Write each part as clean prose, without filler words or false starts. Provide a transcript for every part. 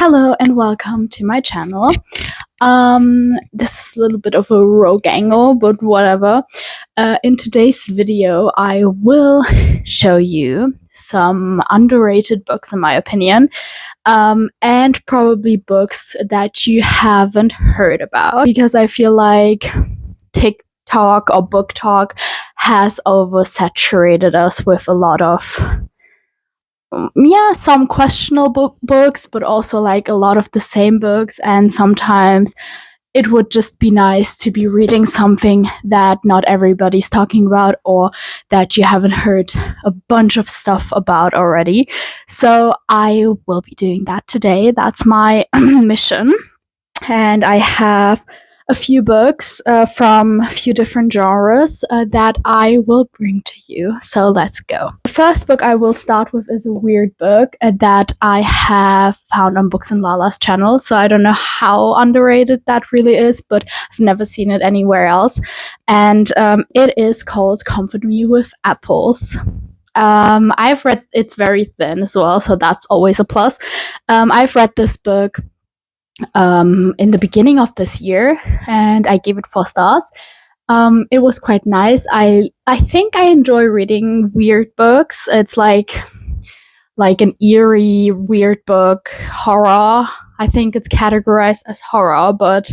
Hello and welcome to my channel. This is a little bit of a rogue angle, but whatever. In today's video, I will show you some underrated books, in my opinion, and probably books that you haven't heard about, because I feel like TikTok or book talk has oversaturated us with a lot of some questionable books, but also like a lot of the same books. And sometimes it would just be nice to be reading something that not everybody's talking about, or that you haven't heard a bunch of stuff about already. So I will be doing that today. That's my mission. And I have a few books from a few different genres that I will bring to you. So let's go. The first book I will start with is a weird book that I have found on Books and Lala's channel. So I don't know how underrated that really is, but I've never seen it anywhere else. And it is called Comfort Me with Apples. I've read, it's very thin as well, so that's always a plus. I've read this book in the beginning of this year, and I gave it 4 stars. It was quite nice. I think I enjoy reading weird books. It's like an eerie weird book, horror. I think it's categorized as horror, but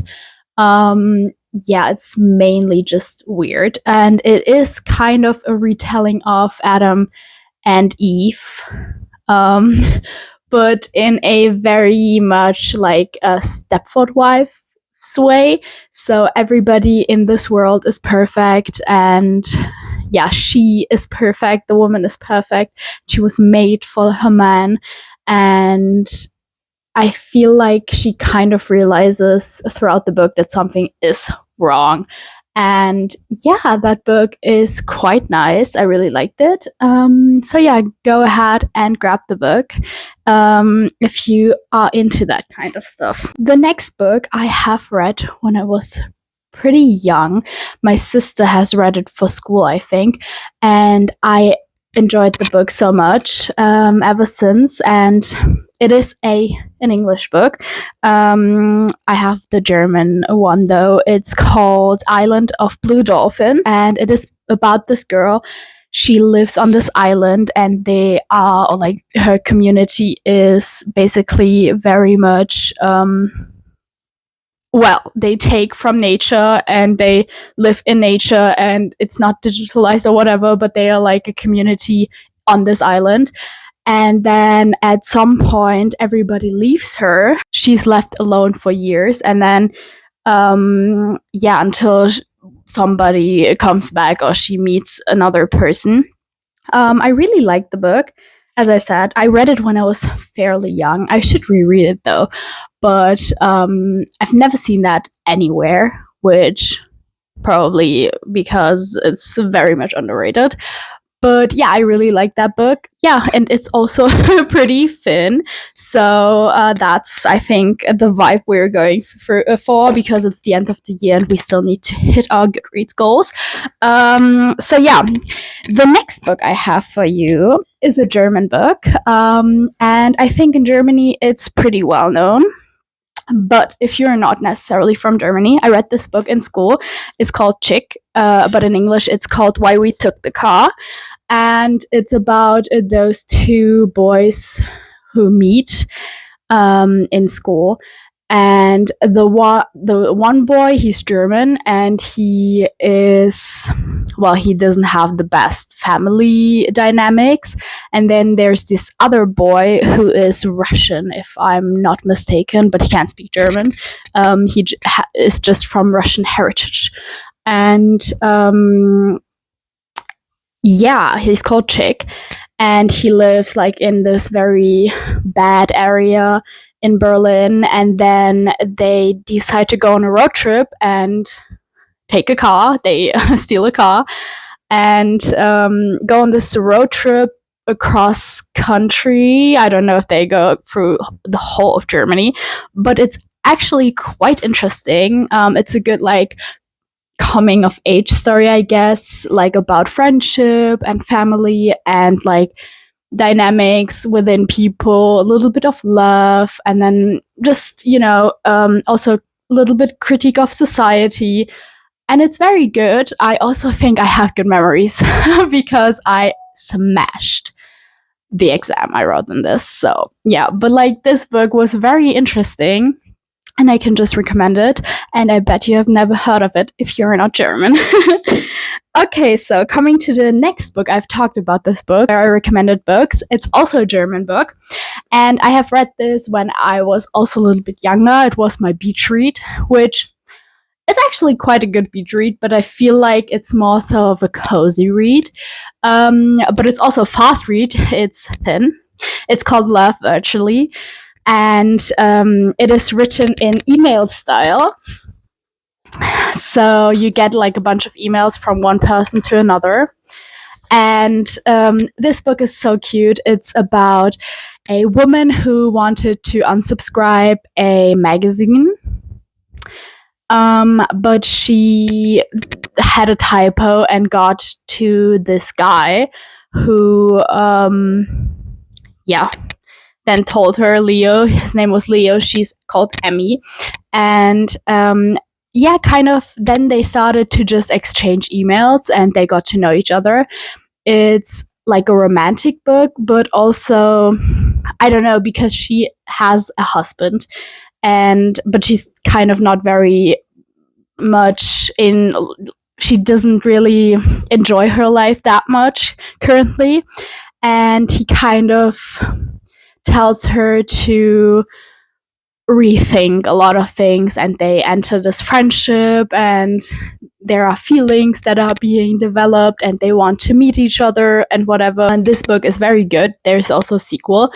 it's mainly just weird, and it is kind of a retelling of Adam and Eve. But in a very much like a Stepford Wife's way. So everybody in this world is perfect, and she is perfect. The woman is perfect. She was made for her man, and I feel like she kind of realizes throughout the book that something is wrong. And that book is quite nice. I really liked it. Go ahead and grab the book if you are into that kind of stuff. The next book I have read when I was pretty young. My sister has read it for school, I think, and I enjoyed the book so much ever since. And it is an English book. I have the German one though. It's called Island of Blue Dolphins, and it is about this girl. She lives on this island, and they are, or like, her community is basically very much they take from nature and they live in nature, and it's not digitalized or whatever, but they are like a community on this island. And then at some point, everybody leaves her. She's left alone for years, and then until somebody comes back or she meets another person. I really liked the book. As I said, I read it when I was fairly young. I should reread it though, but I've never seen that anywhere, which probably because it's very much underrated. But I really like that book. And it's also pretty thin. So that's, I think, the vibe we're going for, because it's the end of the year and we still need to hit our Goodreads goals. The next book I have for you is a German book. And I think in Germany it's pretty well known. But if you're not necessarily from Germany, I read this book in school. It's called Chick, but in English it's called Why We Took the Car. And it's about those two boys who meet in school. And the one boy, he's German, and he doesn't have the best family dynamics. And then there's this other boy who is Russian, if I'm not mistaken, but he can't speak German. He is just from Russian heritage. And he's called Chick, and he lives like in this very bad area in Berlin. And then they decide to go on a road trip and take a car. They steal a car and go on this road trip across country. I don't know if they go through the whole of Germany, but it's actually quite interesting. It's a good coming of age story, I guess, about friendship and family, and dynamics within people, a little bit of love, and then just, also a little bit critique of society. And it's very good. I also think I have good memories because I smashed the exam I wrote in this. So yeah, but like this book was very interesting and I can just recommend it. And I bet you have never heard of it if you're not German. Okay, so coming to the next book, I've talked about this book. I recommended books. It's also a German book. And I have read this when I was also a little bit younger. It was my beach read, which is actually quite a good beach read, but I feel like it's more so of a cozy read. But it's also a fast read. It's thin. It's called Love Virtually. And it is written in email style. So you get like a bunch of emails from one person to another. And this book is so cute. It's about a woman who wanted to unsubscribe a magazine, but she had a typo and got to this guy who, then told her Leo. His name was Leo. She's called Emmy. And kind of then they started to just exchange emails and they got to know each other. It's like a romantic book, but also, I don't know, because she has a husband but she's kind of not very much she doesn't really enjoy her life that much currently. And he kind of tells her to rethink a lot of things, and they enter this friendship and there are feelings that are being developed and they want to meet each other and whatever. And this book is very good. There's also a sequel.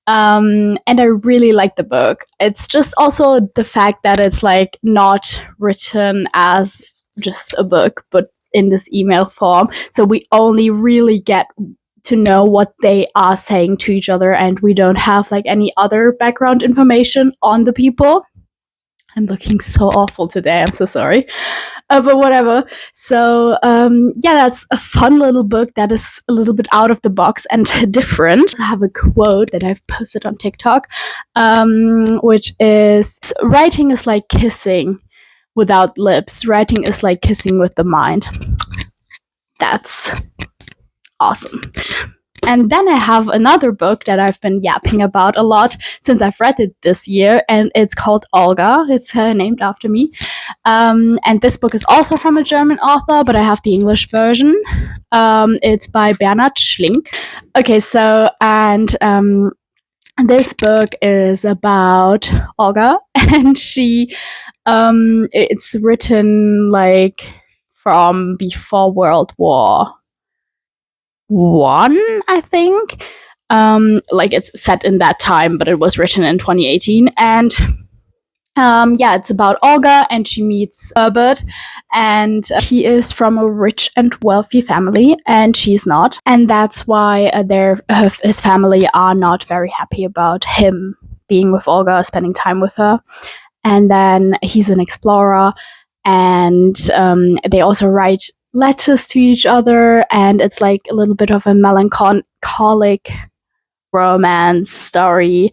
And I really like the book. It's just also the fact that it's like not written as just a book, but in this email form. So we only really get to know what they are saying to each other, and we don't have like any other background information on the people. I'm looking so awful today. I'm so sorry. But whatever. So, that's a fun little book that is a little bit out of the box and different. I have a quote that I've posted on TikTok, which is, writing is like kissing without lips. Writing is like kissing with the mind. That's awesome. And then I have another book that I've been yapping about a lot since I've read it this year, and it's called Alga. It's named after me. And this book is also from a German author, but I have the English version. It's by Bernhard Schlink. Okay, so, and this book is about Olga, and it's written like from before World War One, I think. Like it's set in that time, but it was written in 2018. And it's about Olga, and she meets Herbert, and he is from a rich and wealthy family, and she's not. And that's why his family are not very happy about him being with Olga, spending time with her. And then he's an explorer, and they also write letters to each other, and it's like a little bit of a melancholic romance story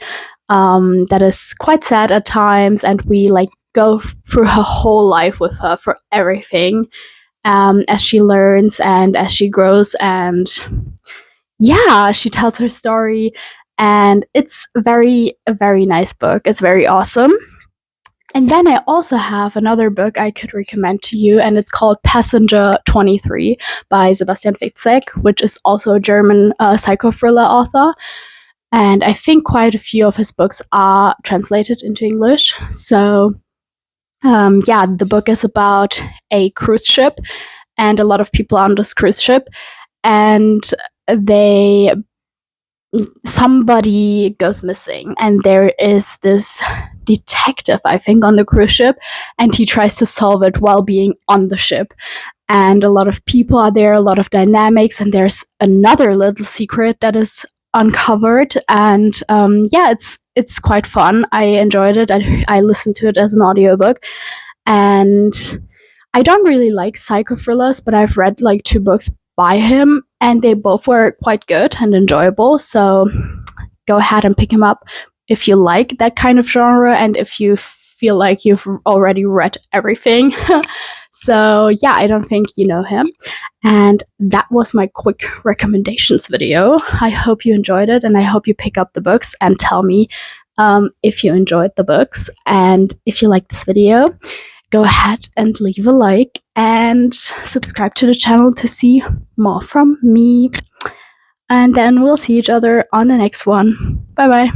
that is quite sad at times, and we like go through her whole life with her for everything, as she learns and as she grows, and she tells her story, and it's a very nice book. It's very awesome. And then I also have another book I could recommend to you, and it's called Passenger 23 by Sebastian Fitzek, which is also a German psychothriller author. And I think quite a few of his books are translated into English. So, the book is about a cruise ship and a lot of people on this cruise ship. And somebody goes missing, and there is this detective, I think, on the cruise ship, and he tries to solve it while being on the ship. And a lot of people are there, a lot of dynamics, and there's another little secret that is uncovered. And it's quite fun. I enjoyed it. I listened to it as an audiobook, and I don't really like psychothrillers, but I've read like 2 books by him, and they both were quite good and enjoyable. So go ahead and pick him up if you like that kind of genre and if you feel like you've already read everything. So yeah, I don't think you know him. And that was my quick recommendations video. I hope you enjoyed it, and I hope you pick up the books and tell me if you enjoyed the books. And if you like this video, go ahead and leave a like and subscribe to the channel to see more from me. And then we'll see each other on the next one. Bye bye.